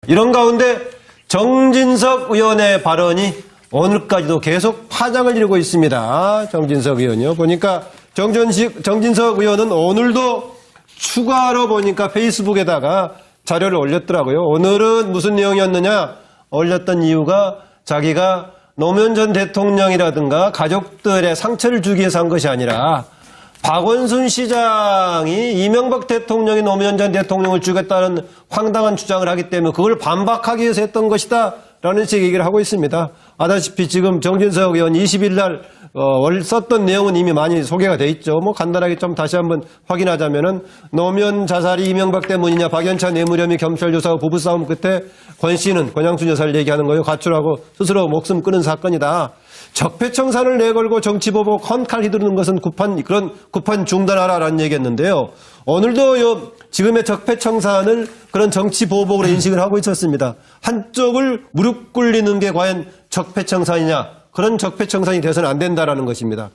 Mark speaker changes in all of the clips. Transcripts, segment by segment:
Speaker 1: 이런 가운데 정진석 의원의 발언이 오늘까지도 계속 파장을 이루고 있습니다. 정진석 의원이요. 보니까 정진석 의원은 오늘도 추가로 보니까 페이스북에다가 자료를 올렸더라고요. 오늘은 무슨 내용이었느냐? 올렸던 이유가 자기가 노무현 전 대통령이라든가 가족들의 상처를 주기 위해서 한 것이 아니라 박원순 시장이 이명박 대통령이 노무현 전 대통령을 죽였다는 황당한 주장을 하기 때문에 그걸 반박하기 위해서 했던 것이다 라는 식의 얘기를 하고 있습니다. 아다시피 지금 정진석 의원 20일 날 썼던 내용은 이미 많이 소개가 돼 있죠. 뭐 간단하게 좀 다시 한번 확인하자면은 노무현 자살이 이명박 때문이냐, 박연차 뇌물혐의 겸찰 조사와 부부싸움 끝에 권 씨는 권양순 여사를 얘기하는 거예요. 가출하고 스스로 목숨 끊은 사건이다. 적폐청산을 내걸고 정치보복 헌칼 휘두르는 것은 급한 중단하라라는 얘기였는데요. 오늘도 지금의 적폐청산을 그런 정치보복으로 인식을 하고 있었습니다. 한쪽을 무릎 꿇리는 게 과연 적폐청산이냐? 그런 적폐청산이 돼서는 안 된다라는 것입니다.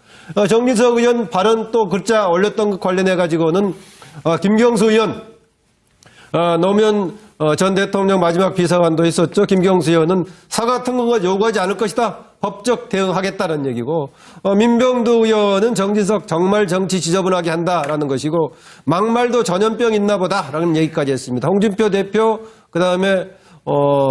Speaker 1: 정진석 의원 발언 또 글자 올렸던 것 관련해 가지고는 김경수 의원 노무현 전 대통령 마지막 비서관도 있었죠. 김경수 의원은 사과 같은 거 요구하지 않을 것이다. 법적 대응하겠다는 얘기고 민병두 의원은 정진석 정말 정치 지저분하게 한다라는 것이고 막말도 전염병 있나 보다라는 얘기까지 했습니다. 홍준표 대표 그다음에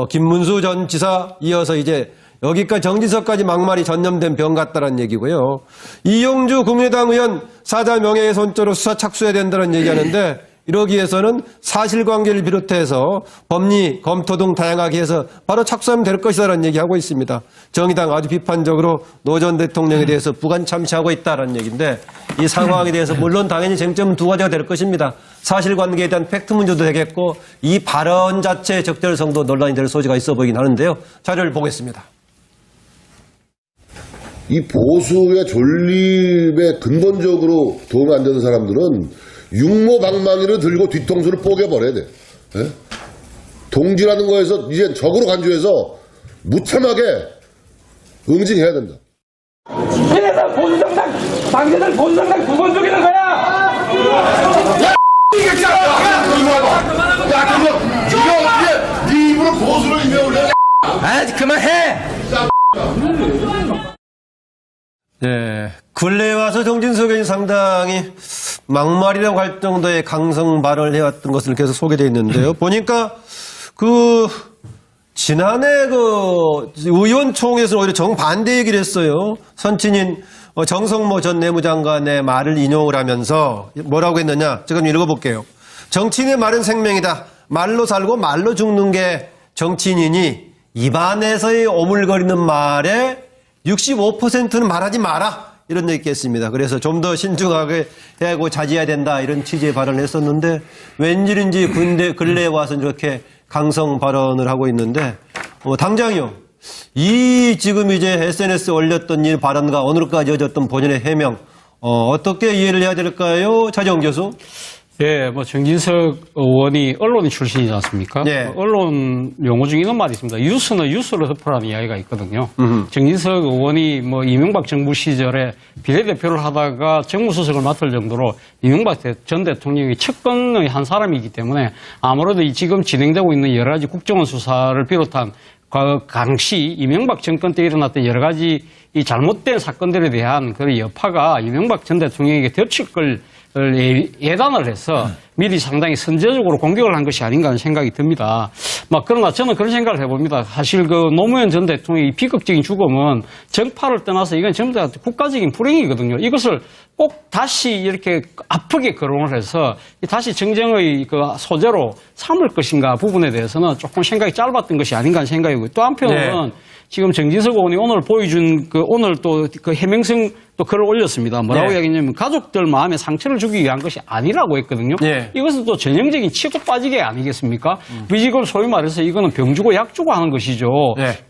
Speaker 1: 김문수 전 지사 이어서 이제 여기까지 정진석까지 막말이 전염된 병 같다라는 얘기고요. 이용주 국민의당 의원 사자 명예훼손죄로 수사 착수해야 된다는 얘기하는데 이러기 위해서는 사실관계를 비롯해서 법리, 검토 등 다양하게 해서 바로 착수하면 될 것이다라는 얘기하고 있습니다. 정의당 아주 비판적으로 노 전 대통령에 대해서 부관 참시하고 있다라는 얘기인데 이 상황에 대해서 물론 당연히 쟁점은 두 가지가 될 것입니다. 사실관계에 대한 팩트 문제도 되겠고 이 발언 자체의 적절성도 논란이 될 소지가 있어 보이긴 하는데요. 자료를 보겠습니다.
Speaker 2: 이 보수의 존립에 근본적으로 도움이 안 되는 사람들은 육모방망이를 들고 뒤통수를 뽀개버려야 돼. 예? 동지라는 거에서 이제 적으로 간주해서 무참하게 응징해야 된다.
Speaker 3: 이래서 보수정당, 당신은 보수정당 두 번 죽이는 거야!
Speaker 2: 야, 이게 진짜! 야, 그거, 이거, 네 입으로 보수를 입에 올려.
Speaker 3: 그만해!
Speaker 1: 네, 근래에 와서 정진석 의원이 상당히 막말이라고 할 정도의 강성 발언을 해왔던 것을 계속 소개되어 있는데요. 보니까 지난해 의원총회에서 오히려 정반대 얘기를 했어요. 선친인 정성모 전 내무장관의 말을 인용을 하면서 뭐라고 했느냐. 제가 좀 읽어볼게요. 정치인의 말은 생명이다. 말로 살고 말로 죽는 게 정치인이니 입안에서의 오물거리는 말에 65%는 말하지 마라. 이런 얘기 했습니다. 그래서 좀 더 신중하게 해야 하고 자제해야 된다. 이런 취지의 발언을 했었는데 웬일인지 근래에 와서 이렇게 강성 발언을 하고 있는데 당장이요. 이 지금 이제 SNS에 올렸던 이 발언과 오늘까지 이어졌던 본인의 해명 어떻게 이해를 해야 될까요? 차재홍 교수.
Speaker 4: 예, 정진석 의원이 언론 출신이지 않습니까?
Speaker 1: 예.
Speaker 4: 언론 용어 중에 이런 말이 있습니다. 뉴스는 뉴스로 덮으라는 이야기가 있거든요. 정진석 의원이 이명박 정부 시절에 비례대표를 하다가 정무수석을 맡을 정도로 이명박 전 대통령의 측근의 한 사람이기 때문에 아무래도 지금 진행되고 있는 여러 가지 국정원 수사를 비롯한 당시 이명박 정권 때 일어났던 여러 가지 이 잘못된 사건들에 대한 그런 여파가 이명박 전 대통령에게 덮칠 걸 예단을 해서 미리 상당히 선제적으로 공격을 한 것이 아닌가 하는 생각이 듭니다. 그러나 저는 그런 생각을 해봅니다. 사실 노무현 전 대통령의 비극적인 죽음은 정파를 떠나서 이건 전부 다 국가적인 불행이거든요. 이것을 꼭 다시 이렇게 아프게 거론을 해서 다시 정쟁의 소재로 삼을 것인가 부분에 대해서는 조금 생각이 짧았던 것이 아닌가 하는 생각이고요. 또 한편으로는 지금 정진석 의원이 오늘 보여준 오늘 또 해명성 또 글을 올렸습니다. 뭐라고 이야기했냐면 가족들 마음에 상처를 주기 위한 것이 아니라고 했거든요. 이것은 또 전형적인 치고 빠지기 아니겠습니까? 이걸 소위 말해서 이거는 병 주고 약 주고 하는 것이죠.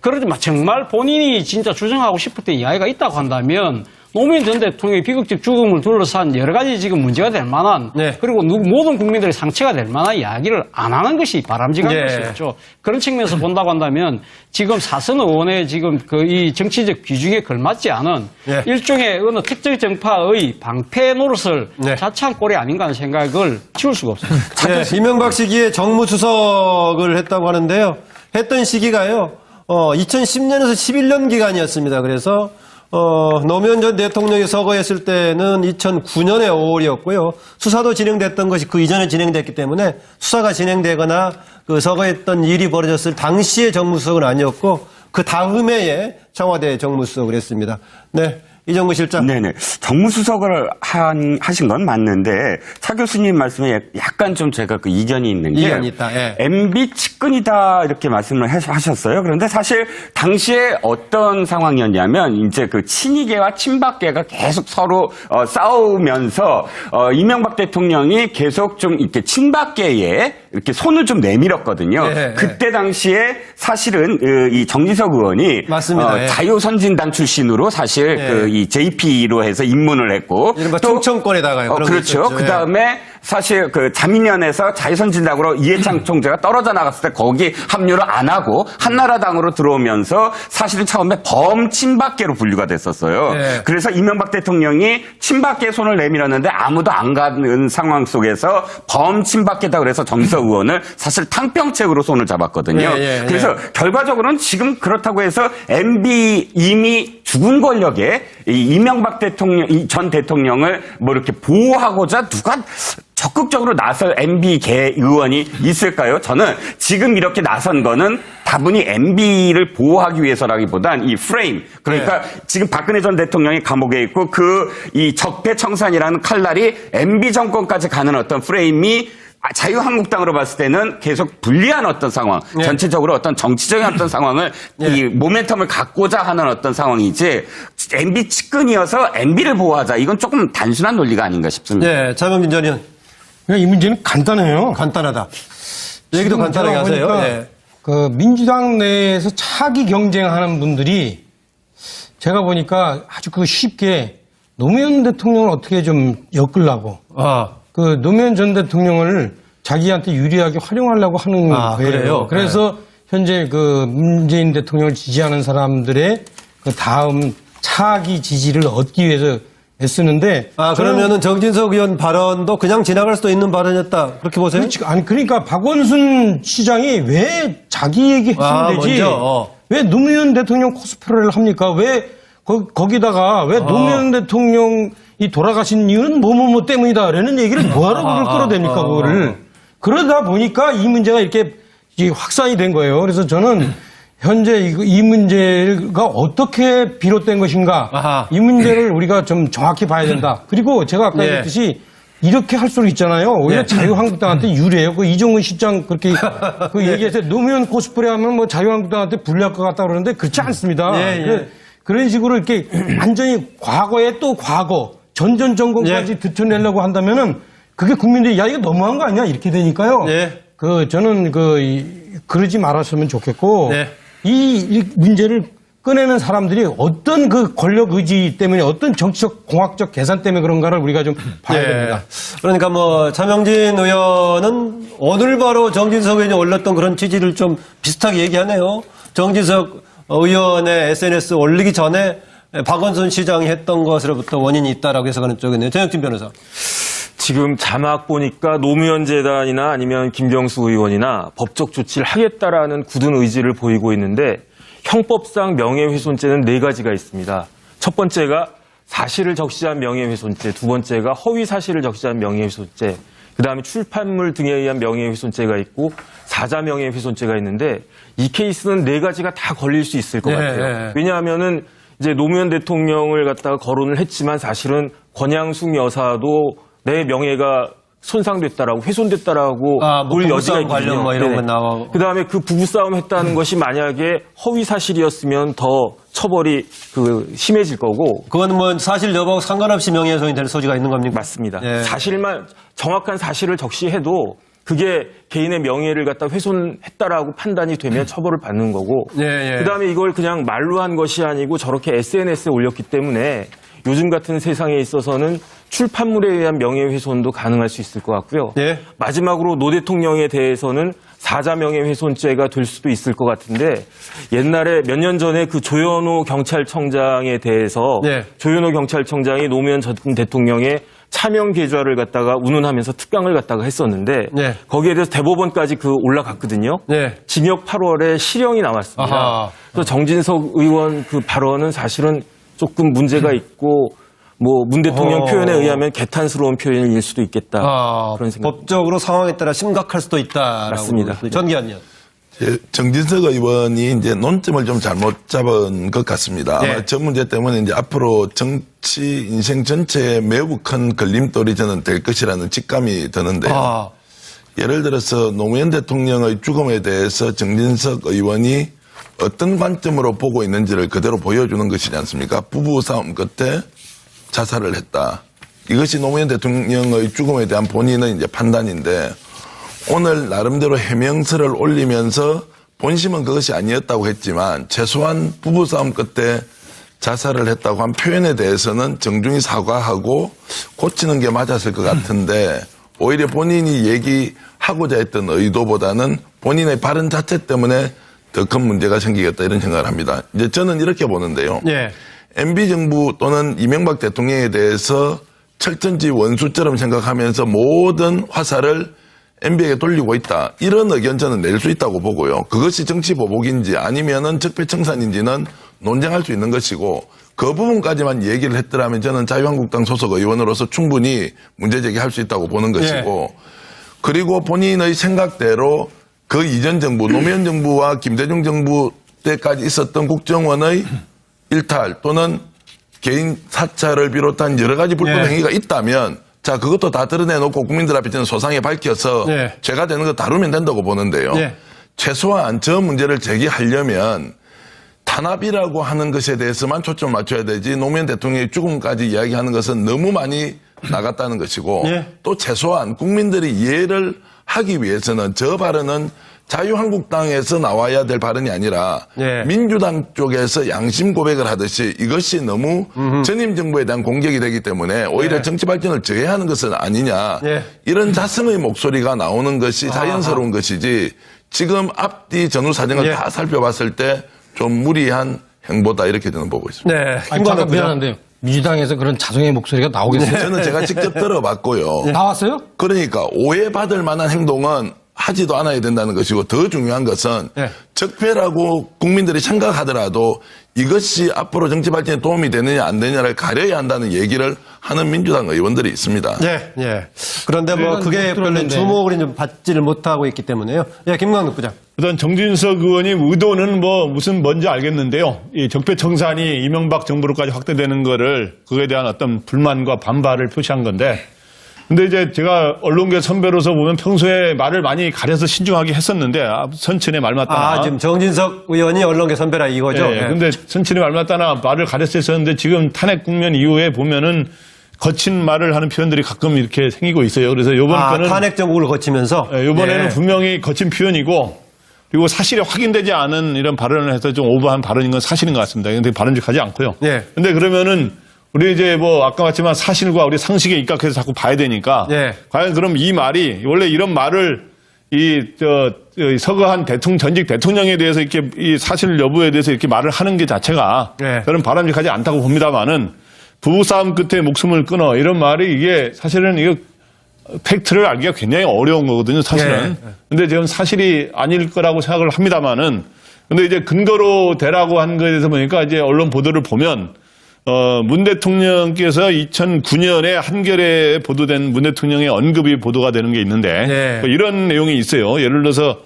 Speaker 4: 그러지만 정말 본인이 진짜 주장하고 싶을 때 이야기가 있다고 한다면 노무현 전 대통령의 비극적 죽음을 둘러싼 여러 가지 지금 문제가 될 만한
Speaker 1: 네.
Speaker 4: 그리고 모든 국민들의 상처가 될 만한 이야기를 안 하는 것이 바람직한
Speaker 1: 네.
Speaker 4: 것이었죠. 그런 측면에서 본다고 한다면 지금 사선 의원의 지금 이 정치적 비중에 걸맞지 않은
Speaker 1: 네.
Speaker 4: 일종의 어느 특정 정파의 방패 노릇을
Speaker 1: 네.
Speaker 4: 자처한 꼴이 아닌가 하는 생각을 지울 수가 없습니다.
Speaker 1: 네, 이명박 시기에 정무수석을 했다고 하는데요. 했던 시기가요. 2010년에서 11년 기간이었습니다. 그래서 노무현 전 대통령이 서거했을 때는 2009년의 5월이었고요. 수사도 진행됐던 것이 그 이전에 진행됐기 때문에 수사가 진행되거나 그 서거했던 일이 벌어졌을 당시의 정무수석은 아니었고 그 다음 해에 청와대 정무수석을 했습니다. 네. 이정무 실장.
Speaker 5: 네네. 정무수석을 하신 건 맞는데, 차 교수님 말씀에 약간 좀 제가 그 이견이 있는 게.
Speaker 1: 이견이 있다, 예.
Speaker 5: MB 측근이다, 이렇게 말씀을 하셨어요. 그런데 사실, 당시에 어떤 상황이었냐면, 이제 그 친이계와 친박계가 계속 서로 싸우면서, 이명박 대통령이 계속 좀 이렇게 친박계에 이렇게 손을 좀 내밀었거든요.
Speaker 1: 예,
Speaker 5: 그때 당시에 사실은 이 정진석 의원이
Speaker 1: 맞습니다. 예.
Speaker 5: 자유선진당 출신으로 사실
Speaker 1: 예.
Speaker 5: 이 JP로 해서 입문을 했고
Speaker 1: 이른바 충청권에다가요. 그런 거
Speaker 5: 그렇죠.
Speaker 1: 있었죠.
Speaker 5: 그 다음에 사실 그 자민련에서 자유선진당으로 이해창 총재가 떨어져 나갔을 때 거기 합류를 안 하고 한나라당으로 들어오면서 사실은 처음에 범친박계로 분류가 됐었어요.
Speaker 1: 네.
Speaker 5: 그래서 이명박 대통령이 친박계에 손을 내밀었는데 아무도 안 가는 상황 속에서 범친박계다 그래서 정진석 의원을 사실 탕평책으로 손을 잡았거든요. 그래서 결과적으로는 지금 그렇다고 해서 MB 이미 죽은 권력에 이 이명박 대통령, 전 대통령을 뭐 이렇게 보호하고자 누가 적극적으로 나설 MB계 의원이 있을까요? 저는 지금 이렇게 나선 거는 다분히 MB를 보호하기 위해서라기보단 이 프레임, 그러니까 지금 박근혜 전 대통령이 감옥에 있고 이 적폐청산이라는 칼날이 MB 정권까지 가는 어떤 프레임이 자유한국당으로 봤을 때는 계속 불리한 어떤 상황, 전체적으로 어떤 정치적인 어떤 상황을 이 모멘텀을 갖고자 하는 어떤 상황이지 MB 측근이어서 MB를 보호하자 이건 조금 단순한 논리가 아닌가 싶습니다.
Speaker 1: 네, 차명진 전 의원.
Speaker 6: 이 문제는 간단해요.
Speaker 1: 간단하다. 얘기도
Speaker 6: 지금
Speaker 1: 간단하게
Speaker 6: 제가
Speaker 1: 하세요.
Speaker 6: 보니까
Speaker 1: 네.
Speaker 6: 그 민주당 내에서 차기 경쟁하는 분들이 제가 보니까 아주 그 쉽게 노무현 대통령을 어떻게 좀 엮으려고 그 노무현 전 대통령을 자기한테 유리하게 활용하려고 하는 거예요.
Speaker 1: 그래요?
Speaker 6: 그래서 현재 그 문재인 대통령을 지지하는 사람들의 그 다음 차기 지지를 얻기 위해서 애쓰는데.
Speaker 1: 그러면은 정진석 의원 발언도 그냥 지나갈 수도 있는 발언이었다. 그렇게 보세요?
Speaker 6: 아니, 그러니까 박원순 시장이 왜 자기 얘기 했으면 되지. 왜 노무현 대통령 코스프레를 합니까? 왜 거기다가 왜 노무현 대통령이 돌아가신 이유는 뭐뭐뭐 때문이다. 라는 얘기를 뭐하러 그걸 끌어댑니까, 그거를. 그러다 보니까 이 문제가 이렇게 확산이 된 거예요. 그래서 저는 현재 이 문제가 어떻게 비롯된 것인가. 이 문제를 우리가 좀 정확히 봐야 된다. 그리고 제가 아까 얘기했듯이 이렇게 할수록 있잖아요. 오히려 자유한국당한테 유리해요. 그 이종훈 실장 그렇게 그 얘기해서 노무현 코스프레 하면 뭐 자유한국당한테 불리할 것 같다 그러는데 그렇지 않습니다. 그런 식으로 이렇게 완전히 과거에 또 과거, 전전전공까지 드러내려고 한다면은 그게 국민들이 야, 이거 너무한 거 아니야? 이렇게 되니까요. 저는 그러지 말았으면 좋겠고. 이 문제를 꺼내는 사람들이 어떤 그 권력 의지 때문에 어떤 정치적 공학적 계산 때문에 그런가를 우리가 좀 봐야 됩니다.
Speaker 1: 그러니까 뭐 차명진 의원은 오늘 바로 정진석 의원이 올렸던 그런 취지를 좀 비슷하게 얘기하네요. 정진석 의원의 SNS 올리기 전에 박원순 시장이 했던 것으로부터 원인이 있다라고 해석하는 쪽이네요. 전혁진 변호사.
Speaker 7: 지금 자막 보니까 노무현 재단이나 아니면 김병수 의원이나 법적 조치를 하겠다라는 굳은 의지를 보이고 있는데 형법상 명예훼손죄는 4가지가 있습니다. 첫 번째가 사실을 적시한 명예훼손죄, 두 번째가 허위 사실을 적시한 명예훼손죄, 그다음에 출판물 등에 의한 명예훼손죄가 있고 사자 명예훼손죄가 있는데 이 케이스는 4가지가 다 걸릴 수 있을 것 같아요. 왜냐하면은 이제 노무현 대통령을 갖다가 거론을 했지만 사실은 권양숙 여사도 내 명예가 손상됐다라고 훼손됐다라고 볼 여지가 있거든요.
Speaker 1: 관련 뭐 이런 건 나와.
Speaker 7: 그다음에 그 부부싸움 했다는 것이 만약에 허위 사실이었으면 더 처벌이 심해질 거고.
Speaker 1: 그건 뭐 사실 여부하고 상관없이 명예훼손이 될 소지가 있는 겁니까?
Speaker 7: 맞습니다. 사실만 정확한 사실을 적시해도 그게 개인의 명예를 갖다 훼손했다라고 판단이 되면 처벌을 받는 거고. 그다음에 이걸 그냥 말로 한 것이 아니고 저렇게 SNS에 올렸기 때문에 요즘 같은 세상에 있어서는 출판물에 의한 명예훼손도 가능할 수 있을 것 같고요.
Speaker 1: 예.
Speaker 7: 마지막으로 노 대통령에 대해서는 사자 명예훼손죄가 될 수도 있을 것 같은데 옛날에 몇 년 전에 그 조현오 경찰청장에 대해서
Speaker 1: 예.
Speaker 7: 조현오 경찰청장이 노무현 전 대통령의 차명 계좌를 갖다가 운운하면서 특강을 갖다가 했었는데
Speaker 1: 예.
Speaker 7: 거기에 대해서 대법원까지 올라갔거든요.
Speaker 1: 예.
Speaker 7: 징역 8월에 실형이 나왔습니다.
Speaker 1: 아하.
Speaker 7: 그래서 정진석 의원 그 발언은 사실은 조금 문제가 있고 뭐 문 대통령 표현에 의하면 개탄스러운 표현일 수도 있겠다. 그런 생각.
Speaker 1: 법적으로 상황에 따라 심각할 수도 있다라고.
Speaker 7: 맞습니다.
Speaker 1: 전기현 의원.
Speaker 2: 정진석 의원이 이제 논점을 좀 잘못 잡은 것 같습니다.
Speaker 1: 네.
Speaker 2: 아마 저 문제 때문에 이제 앞으로 정치 인생 전체에 매우 큰 걸림돌이 저는 될 것이라는 직감이 드는데요. 예를 들어서 노무현 대통령의 죽음에 대해서 정진석 의원이 어떤 관점으로 보고 있는지를 그대로 보여주는 것이지 않습니까? 부부 싸움 끝에 자살을 했다. 이것이 노무현 대통령의 죽음에 대한 본인의 이제 판단인데 오늘 나름대로 해명서를 올리면서 본심은 그것이 아니었다고 했지만 최소한 부부싸움 끝에 자살을 했다고 한 표현에 대해서는 정중히 사과하고 고치는 게 맞았을 것 같은데 오히려 본인이 얘기하고자 했던 의도보다는 본인의 발언 자체 때문에 더 큰 문제가 생기겠다 이런 생각을 합니다. 이제 저는 이렇게 보는데요.
Speaker 1: 예.
Speaker 2: MB정부 또는 이명박 대통령에 대해서 철천지 원수처럼 생각하면서 모든 화살을 MB에게 돌리고 있다. 이런 의견 저는 낼 수 있다고 보고요. 그것이 정치 보복인지 아니면은 적폐청산인지는 논쟁할 수 있는 것이고 그 부분까지만 얘기를 했더라면 저는 자유한국당 소속 의원으로서 충분히 문제 제기할 수 있다고 보는 것이고 그리고 본인의 생각대로 그 이전 정부 노무현 정부와 김대중 정부 때까지 있었던 국정원의 일탈 또는 개인 사찰을 비롯한 여러 가지 불법 행위가 있다면 자 그것도 다 드러내놓고 국민들 앞에 저는 소상히 밝혀서 죄가 되는 거 다루면 된다고 보는데요. 최소한 저 문제를 제기하려면 탄압이라고 하는 것에 대해서만 초점을 맞춰야 되지 노무현 대통령의 죽음까지 이야기하는 것은 너무 많이 나갔다는 것이고 또 최소한 국민들이 이해를 하기 위해서는 저 발언은 자유한국당에서 나와야 될 발언이 아니라 민주당 쪽에서 양심 고백을 하듯이 이것이 너무 전임 정부에 대한 공격이 되기 때문에 오히려 정치 발전을 저해하는 것은 아니냐 이런 자성의 목소리가 나오는 것이 자연스러운 것이지 지금 앞뒤 전후 사정을 다 살펴봤을 때 좀 무리한 행보다 이렇게 저는 보고 있습니다.
Speaker 1: 네.
Speaker 6: 아니, 잠깐 미안한데요. 민주당에서 그런 자성의 목소리가 나오겠어요?
Speaker 2: 저는 제가 직접 들어봤고요.
Speaker 6: 나왔어요?
Speaker 2: 그러니까 오해받을 만한 행동은 하지도 않아야 된다는 것이고 더 중요한 것은 적폐라고 국민들이 생각하더라도 이것이 앞으로 정치 발전에 도움이 되느냐 안 되느냐를 가려야 한다는 얘기를 하는 민주당 의원들이 있습니다.
Speaker 1: 그런데 뭐 그게 별로 주목을 좀 받지를 못하고 있기 때문에요. 김광욱 부장.
Speaker 8: 우선 정진석 의원님 의도는 뭔지 알겠는데요. 이 적폐청산이 이명박 정부로까지 확대되는 거를 그거에 대한 어떤 불만과 반발을 표시한 건데 근데 이제 제가 언론계 선배로서 보면 평소에 말을 많이 가려서 신중하게 했었는데 선친의 말 맞다나
Speaker 1: 지금 정진석 의원이 언론계 선배라 이거죠?
Speaker 8: 근데 선친의 말 맞다나 말을 가려서 했었는데 지금 탄핵 국면 이후에 보면은 거친 말을 하는 표현들이 가끔 이렇게 생기고 있어요. 그래서 이번 거는
Speaker 1: 탄핵 정국을 거치면서
Speaker 8: 이번에는 분명히 거친 표현이고 그리고 사실이 확인되지 않은 이런 발언을 해서 좀 오버한 발언인 건 사실인 것 같습니다. 근데 바람직하지 않고요. 근데 그러면은 우리 이제 아까 같지만 사실과 우리 상식에 입각해서 자꾸 봐야 되니까 과연 그럼 이 말이 원래 이런 말을 서거한 전직 대통령에 대해서 이렇게 이 사실 여부에 대해서 이렇게 말을 하는 게 자체가 저는 바람직하지 않다고 봅니다만은 부부싸움 끝에 목숨을 끊어 이런 말이 이게 사실은 이거 팩트를 알기가 굉장히 어려운 거거든요, 사실은. 근데 지금 사실이 아닐 거라고 생각을 합니다만은 근데 이제 근거로 대라고 한 거에 대해서 보니까 이제 언론 보도를 보면 문 대통령께서 2009년에 한겨레에 보도된 문 대통령의 언급이 보도가 되는 게 있는데 이런 내용이 있어요. 예를 들어서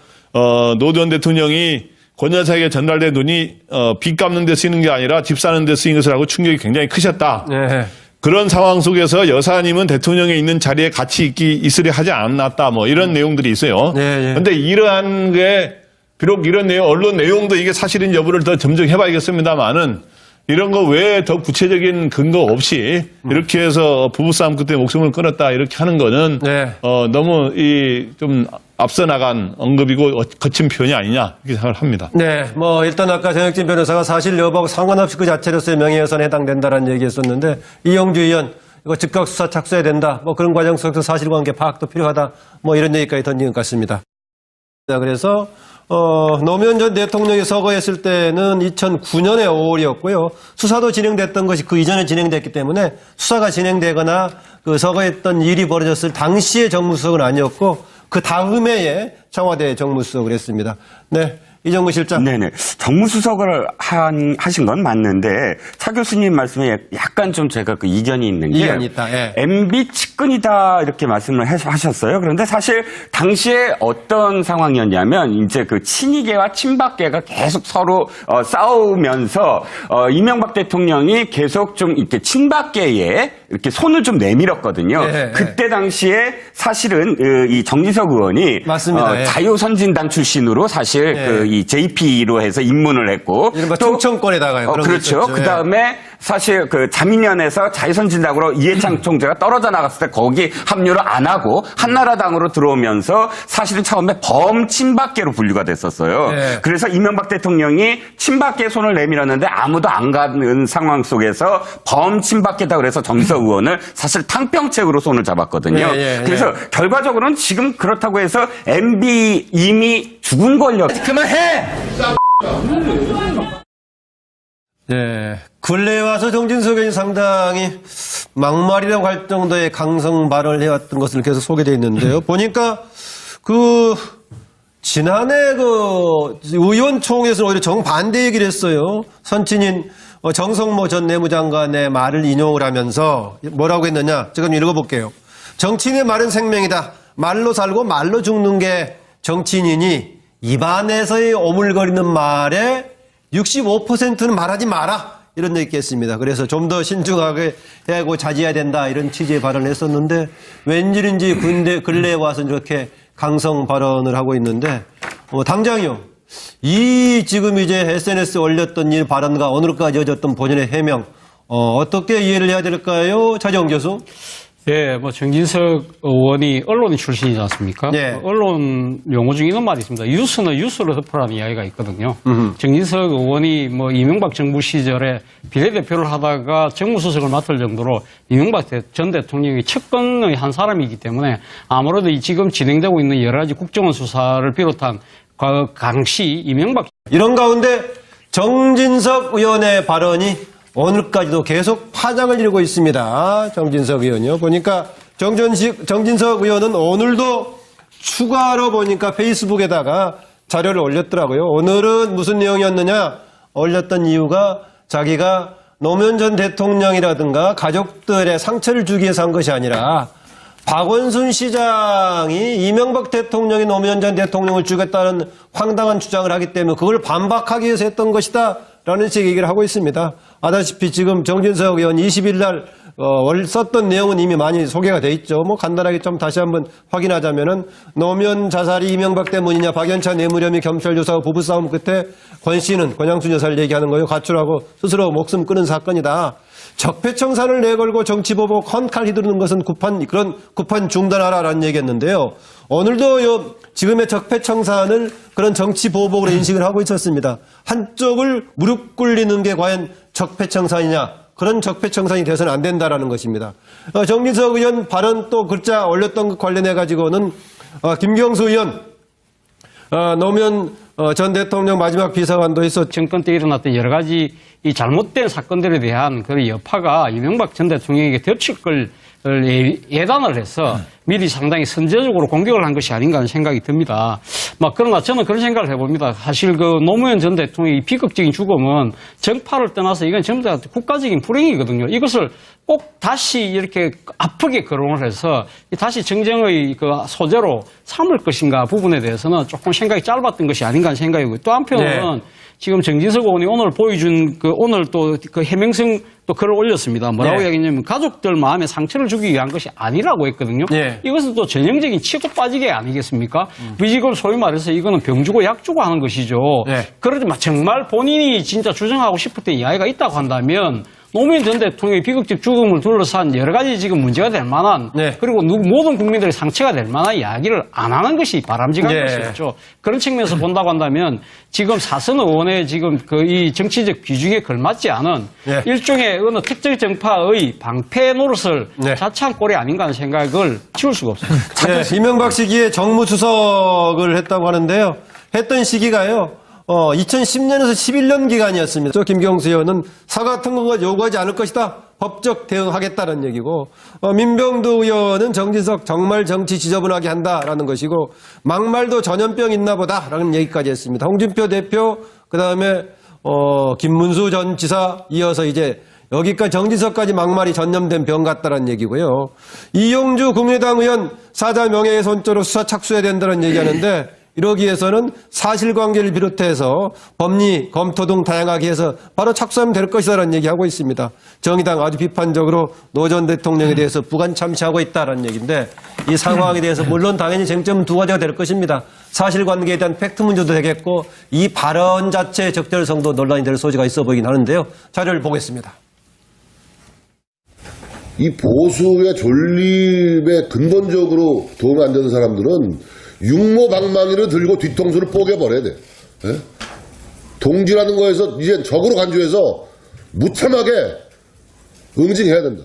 Speaker 8: 노 전 대통령이 권 여사에게 전달된 돈이 빚 갚는 데 쓰이는 게 아니라 집 사는 데 쓰인 것을 하고 충격이 굉장히 크셨다. 그런 상황 속에서 여사님은 대통령이 있는 자리에 같이 있으려 하지 않았다. 이런 내용들이 있어요. 그런데 이러한 게 비록 이런 내용, 언론 내용도 이게 사실인 여부를 더 점증해봐야겠습니다만은 이런 거 외에 더 구체적인 근거 없이 이렇게 해서 부부싸움 끝에 목숨을 끊었다 이렇게 하는 거는 너무 좀 앞서 나간 언급이고 거친 표현이 아니냐 이렇게 생각을 합니다.
Speaker 1: 네, 뭐 일단 아까 정혁진 변호사가 사실 여부하고 상관없이 그 자체로서의 명예훼손에 해당된다라는 얘기했었는데 이영주 의원 이거 즉각 수사 착수해야 된다. 뭐 그런 과정 속에서 사실관계 파악도 필요하다. 뭐 이런 얘기까지 던진 것 같습니다. 그래서 노무현 전 대통령이 서거했을 때는 2009년의 5월이었고요. 수사도 진행됐던 것이 그 이전에 진행됐기 때문에 수사가 진행되거나 그 서거했던 일이 벌어졌을 당시의 정무수석은 아니었고 그 다음 해에 청와대 정무수석을 했습니다. 네. 이정무 실장.
Speaker 5: 네네. 정무수석을 하신 건 맞는데, 차 교수님 말씀에 약간 좀 제가 그 이견이 있는 게.
Speaker 1: 이견이 있다, 예.
Speaker 5: MB 측근이다, 이렇게 말씀을 하셨어요. 그런데 사실 당시에 어떤 상황이었냐면, 이제 그 친이계와 친박계가 계속 서로 싸우면서, 이명박 대통령이 계속 좀 이렇게 친박계에 이렇게 손을 좀 내밀었거든요.
Speaker 1: 예,
Speaker 5: 그때 당시에 사실은 이 정진석 의원이
Speaker 1: 맞습니다. 예.
Speaker 5: 자유선진당 출신으로 사실
Speaker 1: 예.
Speaker 5: 이 JP로 해서 입문을 했고
Speaker 1: 이른바 충청권에다가요. 그런
Speaker 5: 그렇죠.
Speaker 1: 게 있었죠.
Speaker 5: 그 다음에 사실 그 자민련에서 자유선진당으로 이해창 총재가 떨어져 나갔을 때 거기 합류를 안 하고 한나라당으로 들어오면서 사실은 처음에 범친박계로 분류가 됐었어요.
Speaker 1: 네.
Speaker 5: 그래서 이명박 대통령이 친박계 손을 내밀었는데 아무도 안 가는 상황 속에서 범친박계다 그래서 정진석 의원을 사실 탕평책으로 손을 잡았거든요. 그래서 결과적으로는 지금 그렇다고 해서 MB 이미 죽은 권력 그만해!
Speaker 1: 네. 근래에 와서 정진석 의원이 상당히 막말이라고 할 정도의 강성 발언을 해왔던 것을 계속 소개되어 있는데요. 보니까 지난해 의원총회에서는 오히려 정반대 얘기를 했어요. 선친인 정성모 전 내무장관의 말을 인용을 하면서 뭐라고 했느냐. 제가 좀 읽어볼게요. 정치인의 말은 생명이다. 말로 살고 말로 죽는 게 정치인이니 입안에서의 오물거리는 말에 65%는 말하지 마라. 이런 얘기 했습니다. 그래서 좀 더 신중하게 하고 자제해야 된다. 이런 취지의 발언을 했었는데 웬일인지 근래에 와서 이렇게 강성 발언을 하고 있는데 당장요. 이 지금 이제 SNS에 올렸던 이 발언과 오늘까지 이어졌던 본인의 해명 어떻게 이해를 해야 될까요? 차정 교수.
Speaker 4: 예, 뭐 정진석 의원이 언론 출신이지 않습니까?
Speaker 1: 예.
Speaker 4: 언론 용어 중에 이런 말이 있습니다. 뉴스는 뉴스로 덮으라는 이야기가 있거든요. 정진석 의원이 뭐 이명박 정부 시절에 비례대표를 하다가 정무수석을 맡을 정도로 이명박 전 대통령의 측근의 한 사람이기 때문에 아무래도 지금 진행되고 있는 여러 가지 국정원 수사를 비롯한 당시 이명박
Speaker 1: 이런 가운데 정진석 의원의 발언이 오늘까지도 계속 파장을 이루고 있습니다. 정진석 의원이요. 보니까 정진석 의원은 오늘도 추가로 보니까 페이스북에다가 자료를 올렸더라고요. 오늘은 무슨 내용이었느냐? 올렸던 이유가 자기가 노무현 전 대통령이라든가 가족들의 상처를 주기 위해서 한 것이 아니라 박원순 시장이 이명박 대통령이 노무현 전 대통령을 죽였다는 황당한 주장을 하기 때문에 그걸 반박하기 위해서 했던 것이다. 라는 식의 얘기를 하고 있습니다. 아다시피 지금 정진석 의원 20일 날 썼던 내용은 이미 많이 소개가 돼 있죠. 뭐 간단하게 좀 다시 한번 확인하자면은 노무현 자살이 이명박 때문이냐 박연차 뇌물혐의 겸찰 조사 후 부부싸움 끝에 권 씨는 권양순 여사를 얘기하는 거예요. 가출하고 스스로 목숨 끊은 사건이다. 적폐청산을 내걸고 정치보복 헌칼 휘두르는 것은 구판 중단하라라는 얘기했는데요. 오늘도 지금의 적폐청산을 그런 정치보복으로 인식을 하고 있었습니다. 한쪽을 무릎 꿇리는 게 과연 적폐청산이냐. 그런 적폐청산이 돼서는 안 된다라는 것입니다. 정진석 의원 발언 또 글자 올렸던 것 관련해 가지고는 김경수 의원 노무현 전 대통령 마지막 비서관도 있었죠.
Speaker 4: 정권 때 일어났던 여러 가지 이 잘못된 사건들에 대한 그런 여파가 이명박 전 대통령에게 덮칠 걸 예단을 해서 미리 상당히 선제적으로 공격을 한 것이 아닌가 하는 생각이 듭니다. 그러나 저는 그런 생각을 해봅니다. 사실 그 노무현 전 대통령의 비극적인 죽음은 정파를 떠나서 이건 전부 다 국가적인 불행이거든요. 이것을 꼭 다시 이렇게 아프게 거론을 해서 다시 정쟁의 그 소재로 삼을 것인가 부분에 대해서는 조금 생각이 짧았던 것이 아닌가 하는 생각이고요. 또 한편으로는 지금 정진석 의원이 오늘 보여준 오늘 또 그 해명성 또 글을 올렸습니다. 뭐라고 이야기했냐면 가족들 마음에 상처를 주기 위한 것이 아니라고 했거든요. 이것은 또 전형적인 치고 빠지게 아니겠습니까? 비지금 소위 말해서 이거는 병 주고 약 주고 하는 것이죠. 그러지만 정말 본인이 진짜 주장하고 싶었던 이야기가 있다고 한다면 노무현 전 대통령의 비극적 죽음을 둘러싼 여러 가지 지금 문제가 될 만한
Speaker 1: 네.
Speaker 4: 그리고 모든 국민들의 상처가 될 만한 이야기를 안 하는 것이 바람직한
Speaker 1: 네.
Speaker 4: 것이었죠. 그런 측면에서 본다고 한다면 지금 사선 의원의 지금 이 정치적 비중에 걸맞지 않은
Speaker 1: 네.
Speaker 4: 일종의 어느 특정 정파의 방패 노릇을
Speaker 1: 네.
Speaker 4: 자처한 꼴이 아닌가 하는 생각을 치울 수가 없습니다.
Speaker 1: 네, 이명박 시기에 정무수석을 했다고 하는데요. 했던 시기가요. 2010년에서 11년 기간이었습니다. 저 김경수 의원은 사과 같은 거 요구하지 않을 것이다. 법적 대응하겠다는 얘기고 민병두 의원은 정진석 정말 정치 지저분하게 한다라는 것이고 막말도 전염병 있나 보다라는 얘기까지 했습니다. 홍준표 대표 그다음에 김문수 전 지사 이어서 이제 여기까지 정진석까지 막말이 전염된 병 같다라는 얘기고요. 이용주 국민의당 의원 사자 명예훼손죄로 수사 착수해야 된다는 얘기하는데 이러기 위해서는 사실관계를 비롯해서 법리, 검토 등 다양하게 해서 바로 착수하면 될 것이다라는 얘기하고 있습니다. 정의당 아주 비판적으로 노 전 대통령에 대해서 부관 참시하고 있다라는 얘기인데 이 상황에 대해서 물론 당연히 쟁점은 두 가지가 될 것입니다. 사실관계에 대한 팩트 문제도 되겠고 이 발언 자체의 적절성도 논란이 될 소지가 있어 보이긴 하는데요. 자료를 보겠습니다.
Speaker 9: 이 보수의 존립에 근본적으로 도움이 안 되는 사람들은 육모방망이를 들고 뒤통수를 뽀개버려야 돼. 예? 동지라는 거에서 이제 적으로 간주해서 무참하게 응징해야 된다.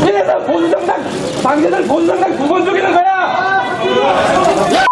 Speaker 3: 이래서 보수정당, 당신들 보수정당 두 번 죽이는 거야!
Speaker 9: 야,